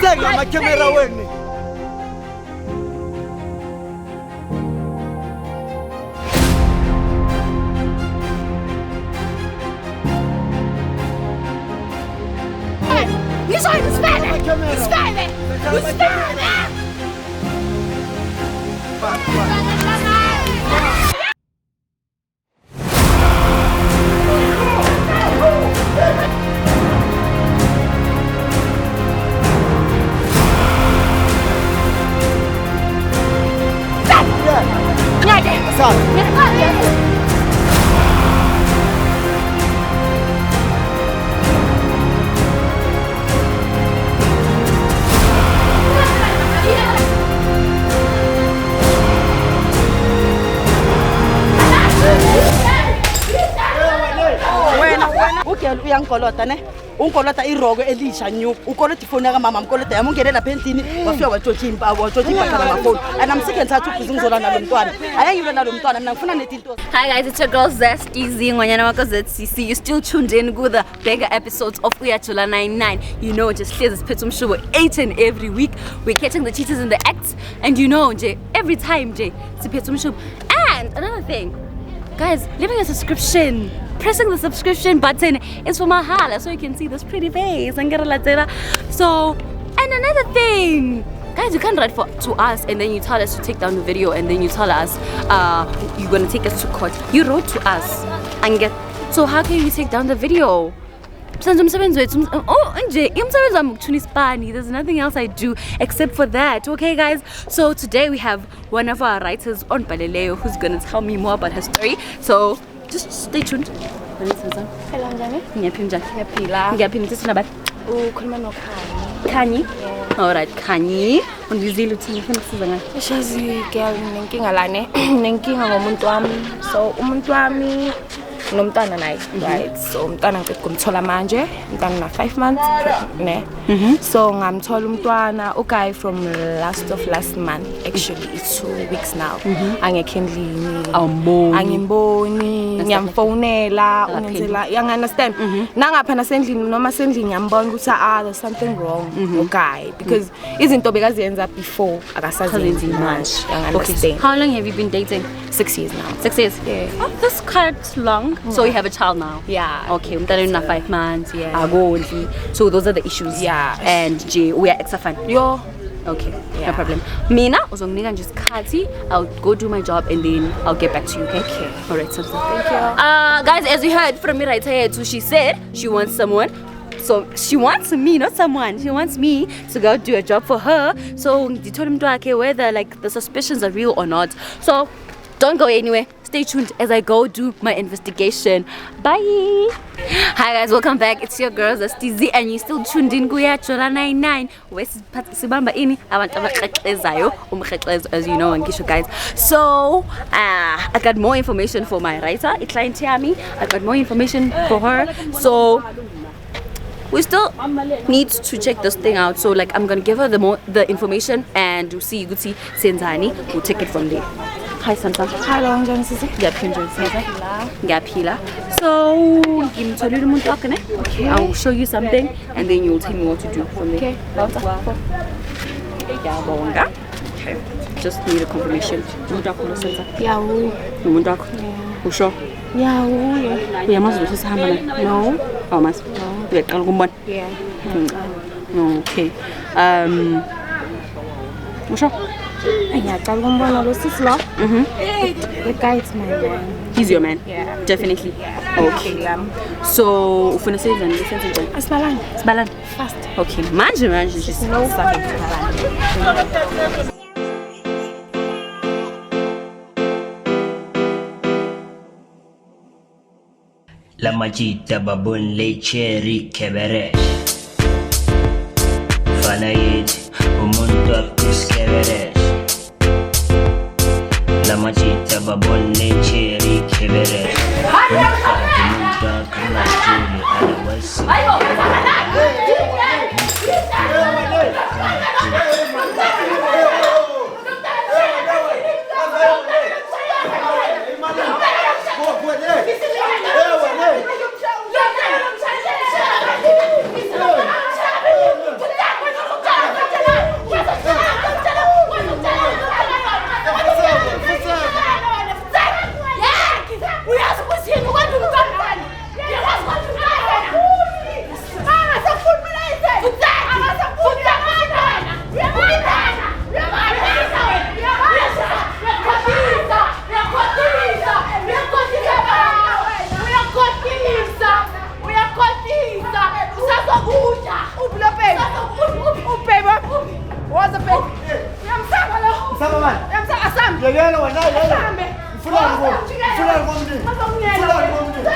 Senga makamera wenu. Uyangikolota ne ungikolota irogo elisha new ukolota ifoni yaka mama mkolota yami ungene lapha endlini wafika watshotha impaba amafoni and I'm sick and tired of ukuzungizona nalomntwana ayengilwe nalomntwana mina ngifuna nethi into. Hi guys, it's your girl Zesty Z ngonyana wako ZCC. You still tuned in with the bigger episodes of Uyajula 99. You know, just here's this Petsum show 8 and every week we're catching the cheaters in the acts, and you know Jay, every time Jay it's a Petsum show. And another thing, guys, leaving a subscription, pressing the subscription button is for mahala, so you can see this pretty face and get a latera. So, and another thing, guys, you can't write to us and then you tell us to take down the video and then you tell us you're gonna take us to court. You wrote to us and so how can you take down the video? There's nothing else I do except for that. Okay guys, so today we have one of our writers on Balileo who's gonna tell me more about her story, so just stay tuned. Hello njani? Ngiyaphila. Ukhuluma no Khanyi? Alright, Khanyi. Undizile uthini ufuna kusiza ngani? Shazi girl nenkinga lane. Nenkinga ngomuntu wami. So umuntu wami nomntana naye, right? So umntana ngicela ukumthola manje, umntana na 5 months ne. So ngamthola umntwana guy from last month, actually it's 2 weeks now. Angekho endlini. Angimboni, ngiyamfonela, ungenzela, you understand? Nangapha nasendlini noma sendlini ngiyambona ukuthi there's something wrong guy because izinto bekaziyenza before akasazenzi manje. Okay. How long have you been dating? 6 years now. 6 years? Yeah. Oh, that's quite long. So you have a child now? Yeah. Okay, umntana na 5 months. Yeah. So those are the issues. Yeah. And we are exafan. Yo. Okay, yeah. No problem. Mina, uzonginika nje isikhathi, I'll go do my job and then I'll get back to you, okay? Okay. All right, so thank you. Guys, as you heard from me right here, she said she wants someone. So she wants me, not someone. She wants me to go do a job for her. So they told him to okay, whether like the suspicions are real or not. So don't go anywhere. Stay tuned as I go do my investigation. Bye. Hi guys, welcome back. It's your girl Zesty Z and you still tuned in Uyajula 99. Sibamba ini abantu abaqeqezayo umqeqezo, as you know, ngisho guys. So I got more information for my writer, a client yami. I got more information for her. So we still need to check this thing out. So like I'm gonna give her the information and we'll see Senzani. We'll take it from there. Hi Santa. Hello njani sisi? Ngiyapila. So ngimtholile umuntu wakho ne? Okay, I'll show you something and then you'll tell me what to do from there. Okay. Okay. Just need a confirmation. Umuntu wakho lo Santa? Yeah, uye. Umuntu wakho? Usho? Yeah, uye. Uyamazi ukuthi sihamba naye? No. Awumazi? Uyaqala ukumbona? Yeah. Okay. Usho? Ngiyaqala ukumbona lo sisi lo. The guy is my man. He's your man? Yeah. Definitely? Yeah. Okay. So, ufuna senza njani? Asibalani. Sibalani? Fast. Okay. Manje just no fucking La majita babun lecheri keberesh Fanayit umuntu akuskeberesh La majita babun lecheri keberesh Umuntu akunajuli alawasi Yekela wena yena. Fulani ngo. Fulani ngomndeni. Fulani ngomndeni.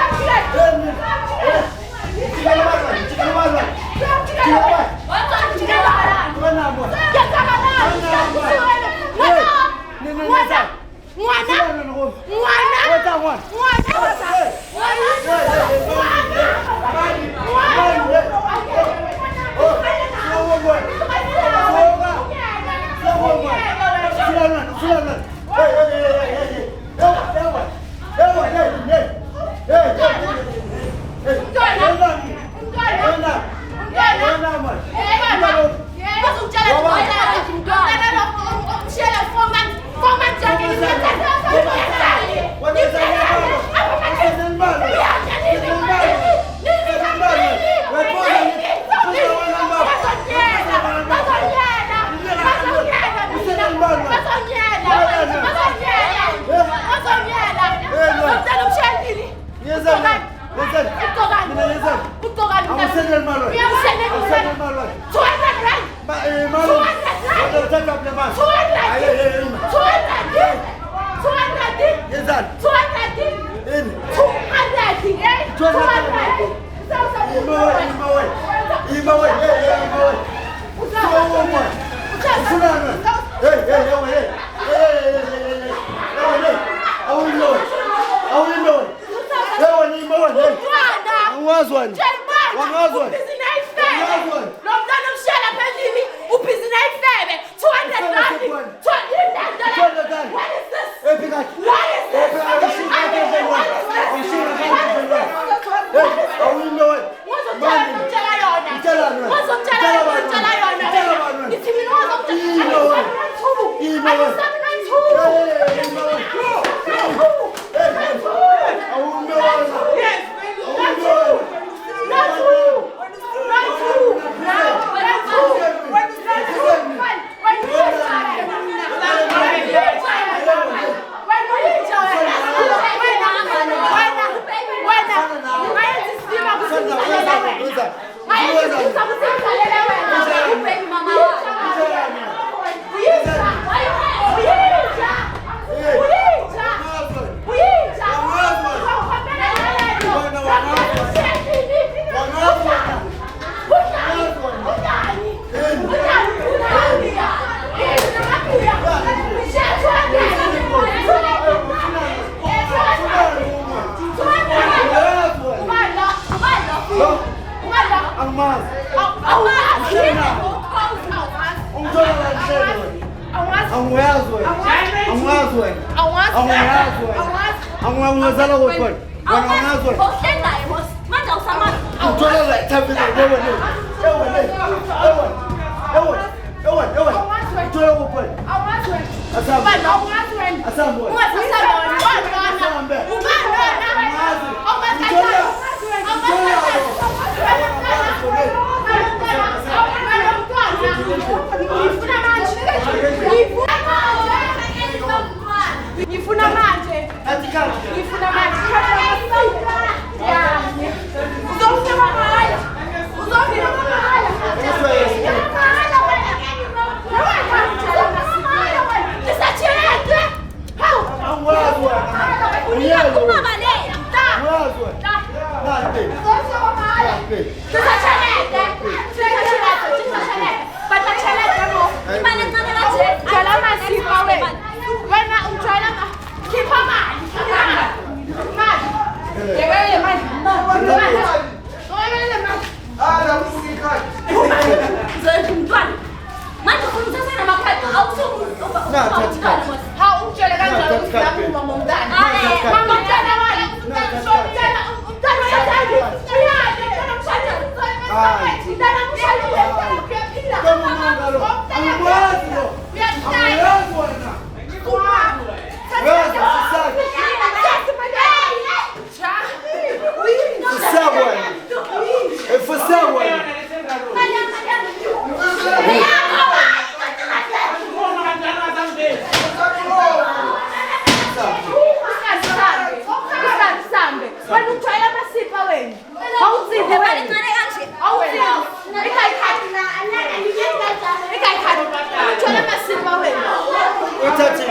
Uthathe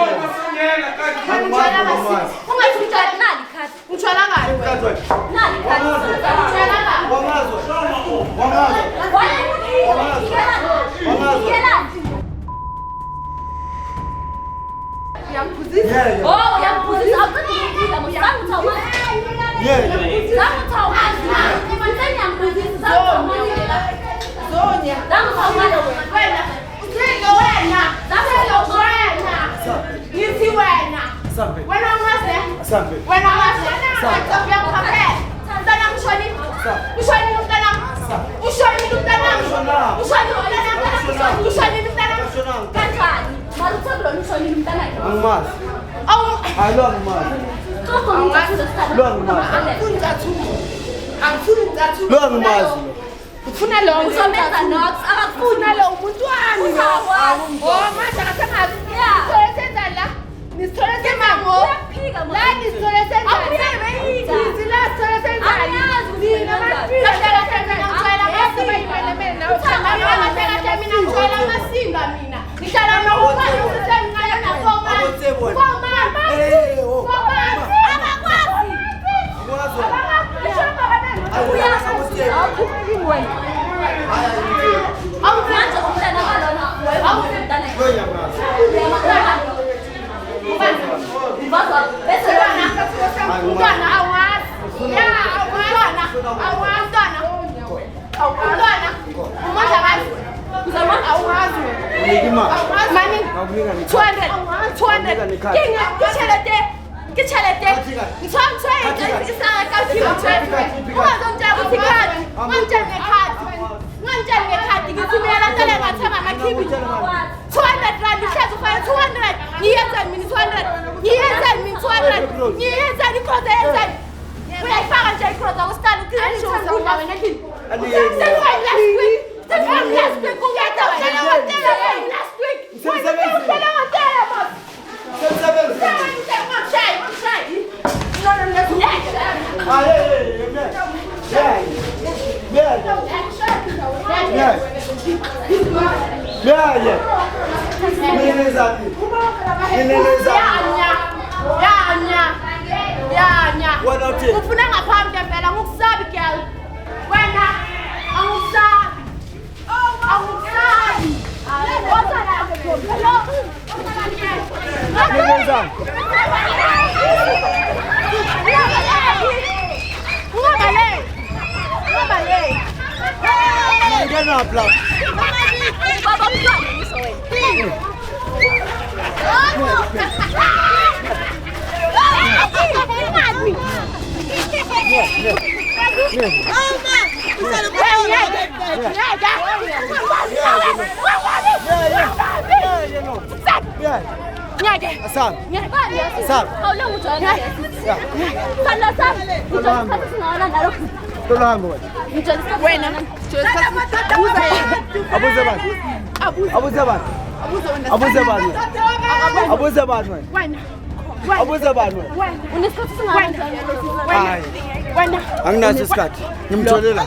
Anginaso isikhathi. Ngimtholela.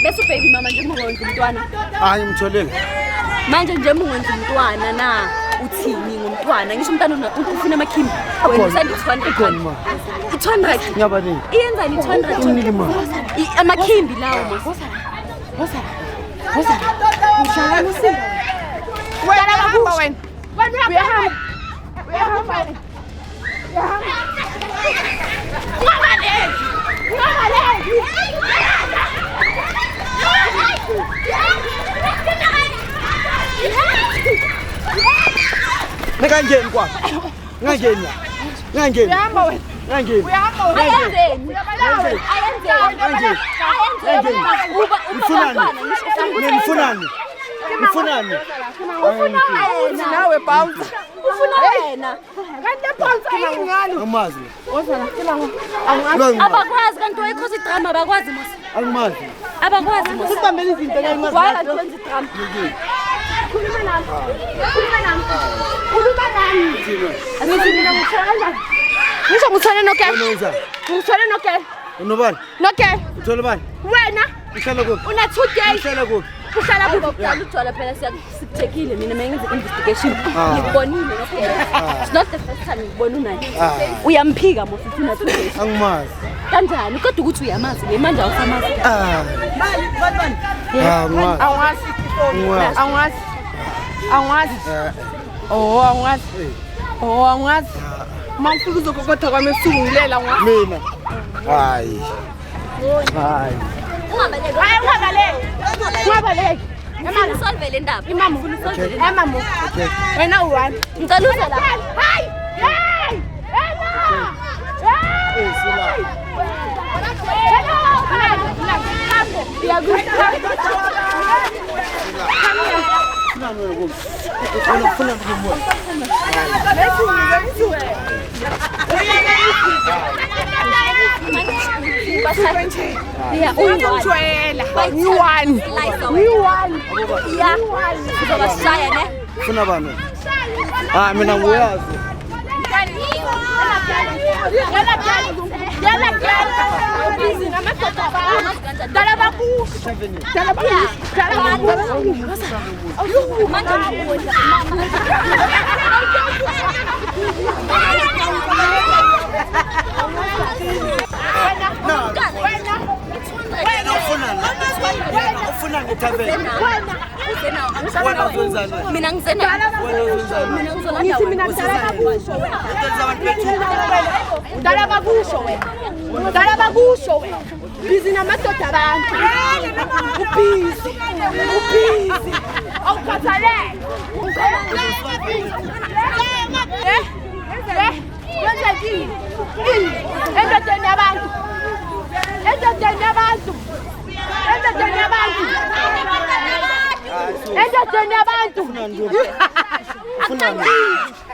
Bese baby mama nje mungenza umntwana. Hayi ngimtholela. Manje nje mungenza umntwana na uthini ngomntwana ngisho umntwana ufuna amakhimbi wena usendi 200 Ikhona ma. 200 Ngiyabani. iyenza ni 200 Unike ma. amakhimbi lawo mos Ngishaya usizo. Wena hamba wena. Uyahamba. Ngangeni kwa. Ngangeni. Ngangeni. Uyahamba wena. Ngangeni. Uyahamba wena. ayenzeni Nifunani. Nifunani. Nawe bounce. ufuna wena Kanti bounce ayingalo. Angamazi. Wozana kilanga. abakwazi kanti wayikhoza idrama abakwazi mos Angamazi. abakwazi mos Usibambele izinto ngayingazi. wala kwenza idrama Khuluma nami. Khuluma nami. Ngithi mina ngithanda kanjani? Ngisho ngithanda noke. Unenza. Ngithanda noke. Unobani? Noke. Uthola bani? Wena Uhlala kuphi? una 2 days. Uhlala kuphi? Uhlala kubo kuqala uthola phela sikucheckile mina mengenza investigation. Ngibonile nophela. It's not the first time ngibona unaye. Uyamphika mos uthina today. Angimazi. Kanjani kodwa ukuthi uyamazi nje manje awusamazi. Mali bantwana. Angazi. Angazi. Mangifika uzokokotha kwami esungulela ngwa. Mina. Hayi. Ungabaleki. Emama solve le ndaba. Imama ufuna solve le ndaba. Mama. Wena uwani. Ngicela uze la. Hayi. Hey! Funa bani? Mina nguyazi. Ufuna ngithavele. Mina ngizena. Dala bakusho wena. Busy namadoda abantu. Ubusy. Awukhathalele. Wenzekile. Endodeni yabantu.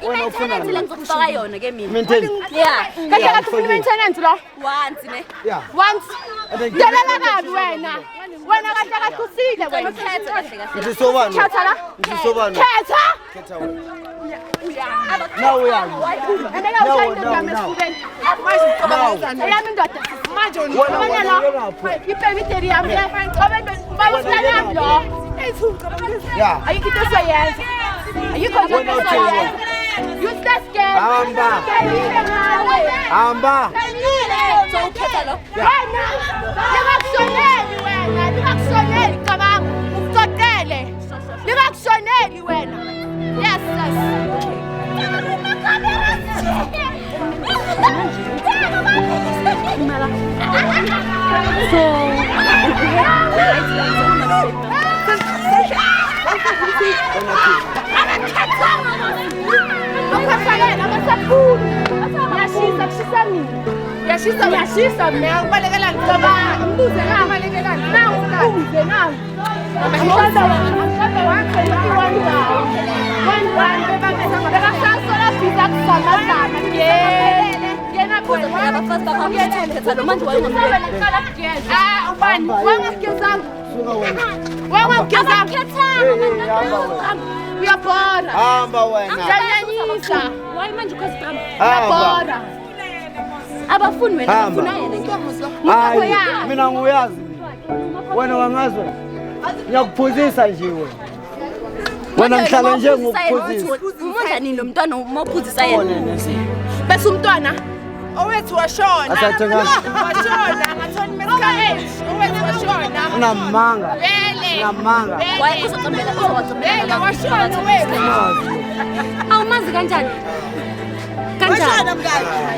Wena ufuna ngizokufaka yona ke mina. Maintain. Yeah. Kahle ufuna maintenance lo. Once ne. Yeah. Once. Delela kabi wena. Wena kahle usile wena. Khetha kahle. Ngisobani? Khetha la. Ngisobani? Khetha. Khetha wena. Now uyazi. Endeka ushayile ngami esifubeni. Eyami indoda. Manje unibona la. Ipemitheri yami. Bayisana lo. Yeah. Ayikho into soyenza. Ayikho into soyenza. You stay scared. Hamba. So ukhetha lo. Wena. Lingakusoneli cabanga. Uqotele. Lingakusoneli wena. Yes, yes. Yashisa mina kubalekela ngicabanga umbuze ngabalekela ubuze nawe amhlanda wanke bekasasola pizza kusamazana yena abafasta bakhetha lo manje ubani wangakuzanga uyabhora Hamba wena. ngiyanyanyisa why manje ukhazibamba uyabhora abafuni wena Hamba. bafuna yena Hayi, mina nguyazi. Wena wangazwe. Ngiyakuphuzisa nje wena. Wena ngihlala nje ngokuphuzisa. umonja nini lo mntwana umophuzisa yena bese umntwana owethu washona Asathenga. washona ngathoni medical age owethu washona Unamanga. vele Unamanga. why uzocambela vele washona wethu awumazi kanjani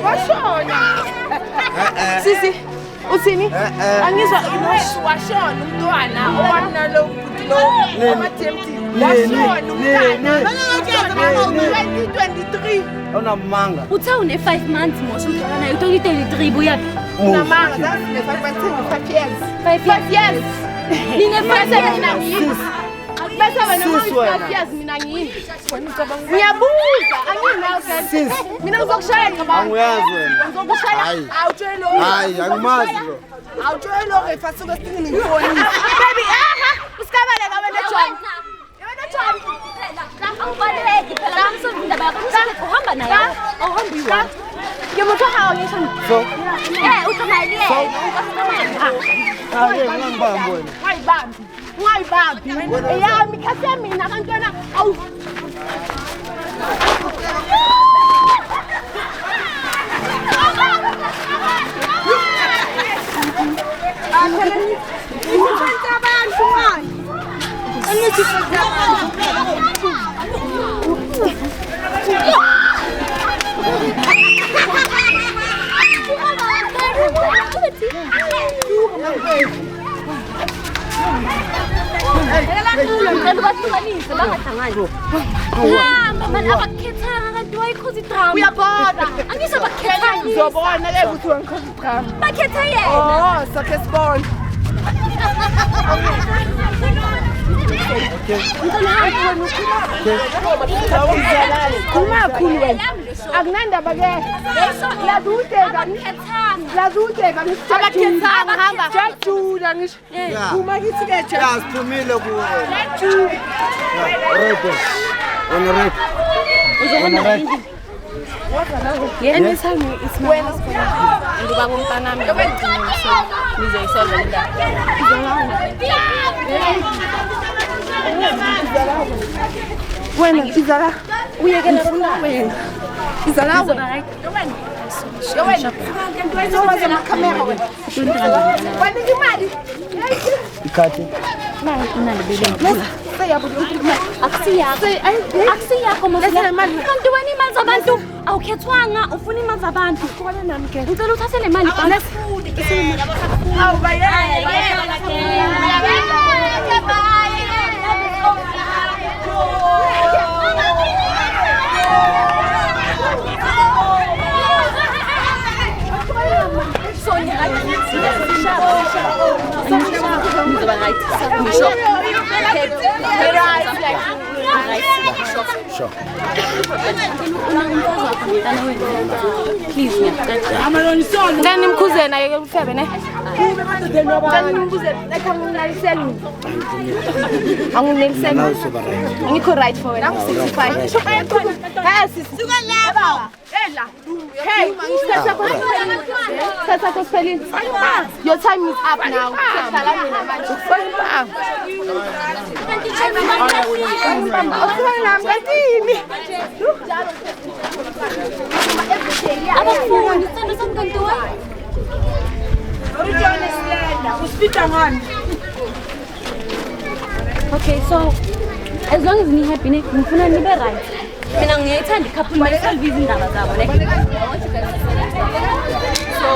washona sisi uthini angizwa washona umntwana owana lo amathemti washona umntwana 2023 Unamanga. uthe une 5 months mos umntwana naye u-2033 buyaphi unamanga that's the 5 years 5 years nine 5 years bese wena uyazi mina ngiyini ngiyabuza anginawo Sis. mina ngizokushaya ngaba Angiyazi wena. ngizokushaya Hayi. awutshelo Hayi, angimazi lo. awutshelo ke fasuka singini ngifoni baby usikabaleka wena John wena John awubaleki phela namsondaba yakho uhamba naye awuhambi yiwa ngimutho hawo ngisho So, uthamali yena hayi ngangibamba wena. wayibambi ungayibambi eyami khathi mina kantwana awu uyabona ngizobona ke ukuthi wengikhozidrama bakhetha yena oh sakhe sibona kumakhulu wena akunandaba ke lazudeka ngisitshakhethanga hamba jajula ngisho uma kithi ke Siphumile kuwe. Right. anytime it's my husband ngiba ngumntanami ngizoyisolve le ndaba wena izala uyekela wena izala wena imali Ikhathi. akusiyakho kanti wena imali zabantu awukhethwanga ufuna imali zabantu ngicela uthathe le mali Sure. ngani nimkhuze naye ke mfebe ne ngani nimbuze ekhamnaliseni anguneliseni ngikho right for wena 65 suka lapha ela hey sasa kospelin your time is up now sala mina manje abafuni sithando samkantuwa okay so as long as ni happy ne ngifuna nibe right mina ngiyayithanda couple bayisolve izindaba zabo ne so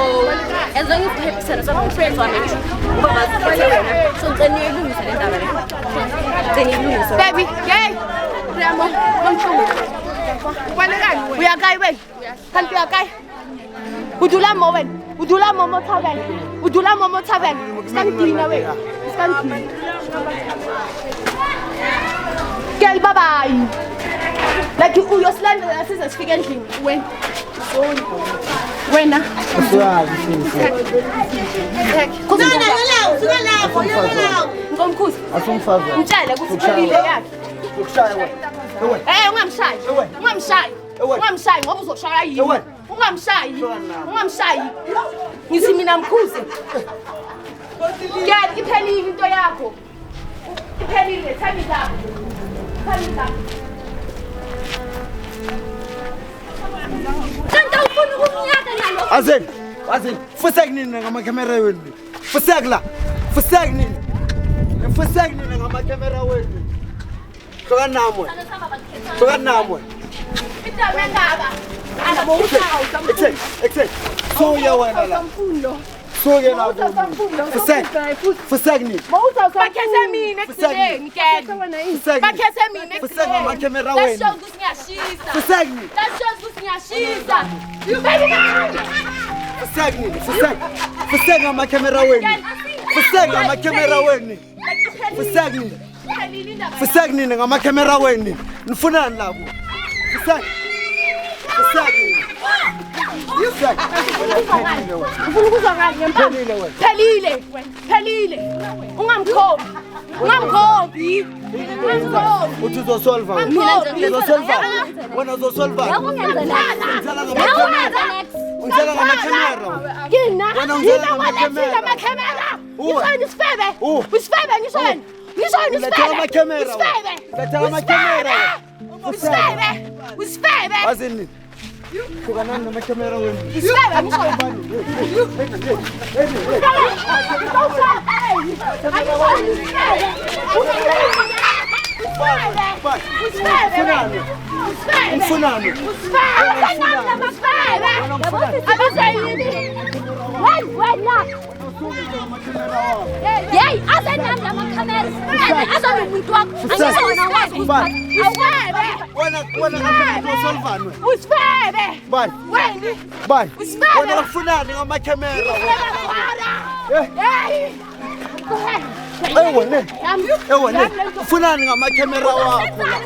as long as we happy sana some friends wami ngoba bazithethe wena so ngicela niyilungise le ndaba le ngicela baby yay Ramo mangchungu kwanekani uyakai wena kanti uyakai udula mo wena udula momo tavern skandina wena skandina girl bye bye like uyosilanda asiza sifike endlini wena ngomkhuzi Asumfaza. mtshele ukuthi uphelile yakhe Ukushaya wena. ungamshayi ngoba uzoshaya yini ungamshayi ngithi mina mkhuze ke iphelile into yakho iphelile thamisa kanti awufuni ukunyaka nalo Azin. Fusek nini ngamakamera wenu. Fusek nini ngamakamera wenu. Hloka namwe. indaba endaba Exit. Suya wena la. Suya la. Fusek nini. bakhethe mina ekugcineni ke bakhethe mina Fusek ngamakamera That wenu. shows ukuthi ngiyashisa Fusek nini. That shows ukuthi ngiyashisa you baby Fusek ngamakamera wenu. Fusek nini ngamakamera wenu. Nifunani labo? Fusek nini. ufuna ukuzwakala ngempela phelile ungamkhombi Uthi uzosolva. Wena uzosolva. Ungitshela ngamakamera. yina Wena ungitshela walethile amakhamera Uwe. isifebe ngisho wena Ngishoni Letha amakamera. Usifebe. Letha amakamera. Usifebe. Usifebe. Azini. Kukanani namakamera wenu. Usifebe ngishoni. Mfunani. Yey, azenanda amakamera. Azomuntu wakho. Angisona wazi Wena ngathi usolvani wena. Usifebe. Bani? Weni. Bani? Usifebe. Wena ufunani ngamakamera wena. Wena. Ufunani ngamakamera wakho la.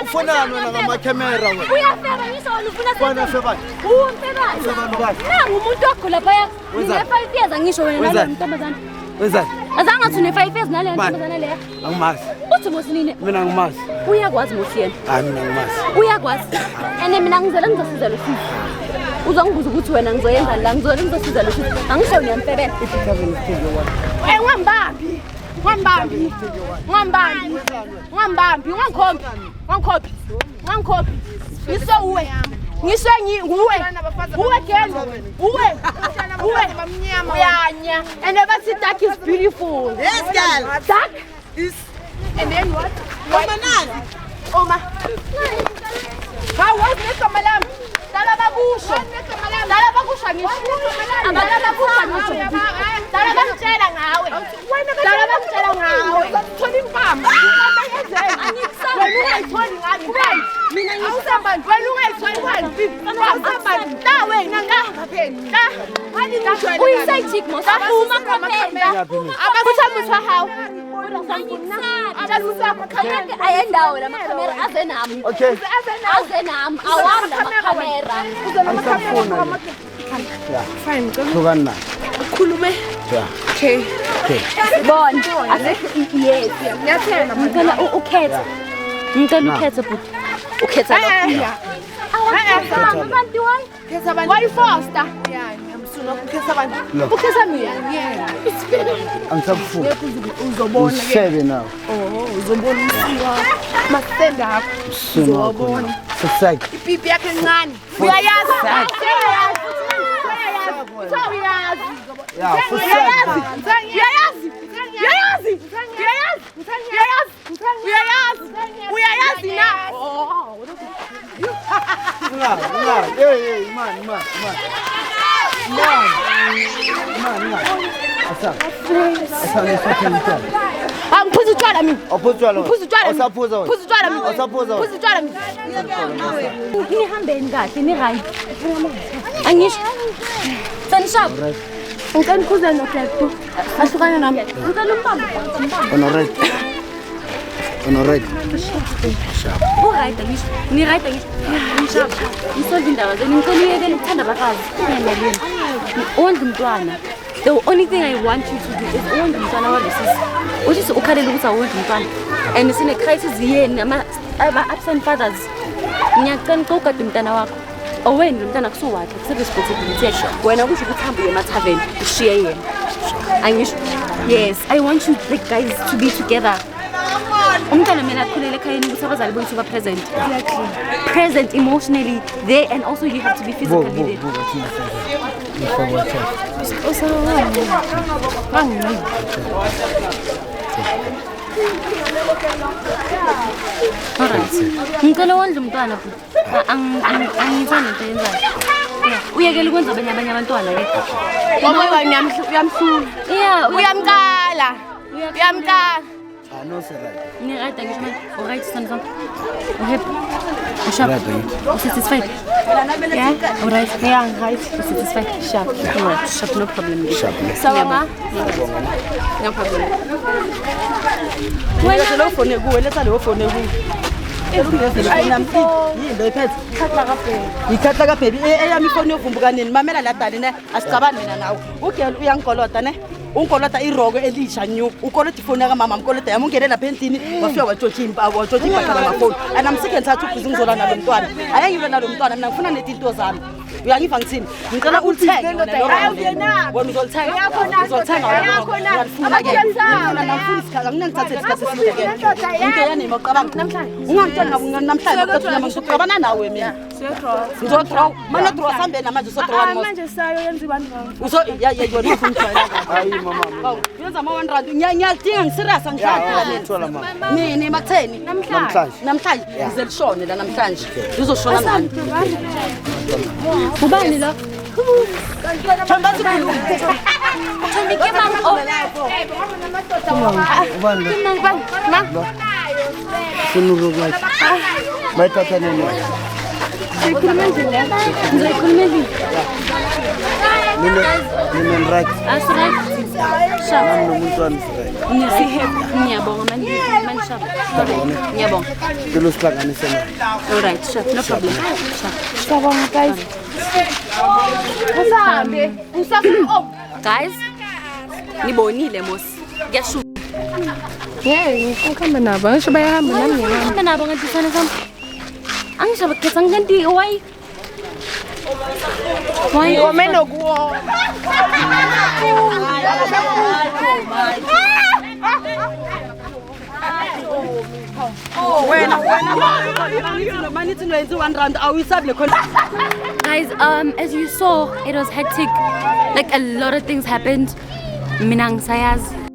Ufunani wena ngamakamera wena. Uyafeba ngisho ufuna Wena febani. Umfebani. Febani bani? Nangu umuntu wakho lapha. Wenzani? Une 5 years angisho wena Wenzani? nalo ntombazana. Wenzani? Azange athi une 5 years nale Bani? ntombazana leya. Angimazi. Uthi mosinine Mina ngimazi. uyakwazi mosiyena. Hayi mina ngimazi. Uyakwazi. Ene mina ngizela ngizosiza lo sisi. Uzongibuza ukuthi wena ngizoyenza la ngizosiza lo sisi. Angisho uyamfebela. Ngwambambi. Ngwambambi. Ngwambambi. Ngwambambi. Ngwankhophi. Ngwankhophi. Ngiso uwe. Ngiso nguwe. Uwe gelo. Uwe. Uyanya. And never dark is beautiful. Yes, girl. Dark is. And then what? Oma. How was Mr. Malam? Talabakusho. Talabakusho ngisho. Talabakusho ngisho. Talabakutshela ngawe. Talabakutshela ngawe. Thola impama. Wena ungayitholi ngani? Mina ngisambani. Wena ungayitholi ngani? Awusambani. La wena la. La. Uyisayijik mos. Uma kapenda. Abakuthambisa hawo. Ayendawo la makamera azenami. Okay. Azenami. Awami la makamera. Angisafuna. Fine. Hlukani naye. Khulume. Ja. Okay. Bon. Yes. Ngiyathena. Ngicela ukhethe. Ngicela ukhethe futhi. Ukhetha lo. Abantu wayi. Why Foster? Yeah, ngiyamsula ukukhesa abantu. Ukhesa mina. Yeah. Angisafuna. Uzobona ke. Usebe nawe. Uzobona umsiwa. Masenda akho. Uzobona. Sisaki. Ipipi yakhe encane. Uyayazi. Uyayazi. Ya, Uyayazi. usebe. Uyayazi. Uyayazi. Uyayazi na. Hey, man. Angiphuza utshwala mina. Ophuza Phuza utshwala. Osaphuza wena. Phuza utshwala mina. Osaphuza wena. Phuza utshwala mina. Nihambeni kahle ni-right. Angisho. Sanishap. Ngicela ukhuze noDadewethu. Ahlukana nami. Ngicela umbambe. Honorate. U-right angisho. Ni-right angisho. Ngisolve indaba zenu. Ngicela uyekele ukuthanda abafazi. Ungangalini. Wondla umntwana. The only thing I want you to do is uwondla umntwana walo sisi. Uthi ukhalela ukuthi awondla umntwana. And sine-crisis yeni ama-absent fathers. Ngiyacela ngicogade umntwana wakho. Owena lo mntwana kusuwakhe kuseresponsibility yakhe. Wena kusho ukuthi hambe uye emathaveni ushiye yena. Angisho. Yes, I want you the guys to be together. Umntwana mina akhulele ekhayeni ukuthi abazali bethu ba present. Present emotionally there, and also you have to be physically there. Alright. Ngicela wondla umntwana futhi. Angizani into yenzayo. Uyekela ukwenza abanye abantwana ke. Ngoba uyamhlula. Yeah, Uyamkala. Uyamkala. No, sir. ni right angisho manje. Alright, stand up. Happy. Sharp. Satisfied. Yeah. Alright. Yeah, right. Satisfied. Sharp. Alright. Sharp, no problem. Sharp. Sawa ma. No problem. Wena lo phone kuwe letha lo phone kuwe. Yinto iphethe. Yithatha kaBhebi eyami ifoni yovumbuka nini mamela la dali ne asicabani mina nawe. Ugel uyangikoloda ne. Ungikoloda iroko elisha new. Ukoloda ifoni yaka mama ngikoloda yami ungene lapha endini wafika watshotha impaba watshotha impahla namafoni. And I'm sick and tired ukuthi ngizolana lo mntwana. Ayengilwe nalo mntwana mina ngifuna netinto zami. uyangiva ngithini ngicela ulithenge wena wena uzolithenga nginengithathe isikhathi eside into yanima uqabanga ungangitshela namhlanje ngizoqabana nawe mina ngizodraw mana draw sambe namanje uzodraw manje sayo yenza abantu yona hayi mama yenza ama-100 ngiyadinga ngiserious nini makutheni namhlanje ngize lishone la namhlanje lizoshona nani ubani lo bayithathaneni right nomntwana ngiyabonga manishaba ngiyabonga kelo sihlanganise naye alright sure no problem Sabong guys. Kasabe, usafuna guys nibonile mos ngiyasho ukuhamba nabo ngisho bayahamba nami ngihamba nabo ngadisana sami angisho bakhetha nganti why ngomeno kuwo manithi noyenza 1 rand awuyisabile khona guys as you saw it was hectic like a lot of things happened mina ngisayazi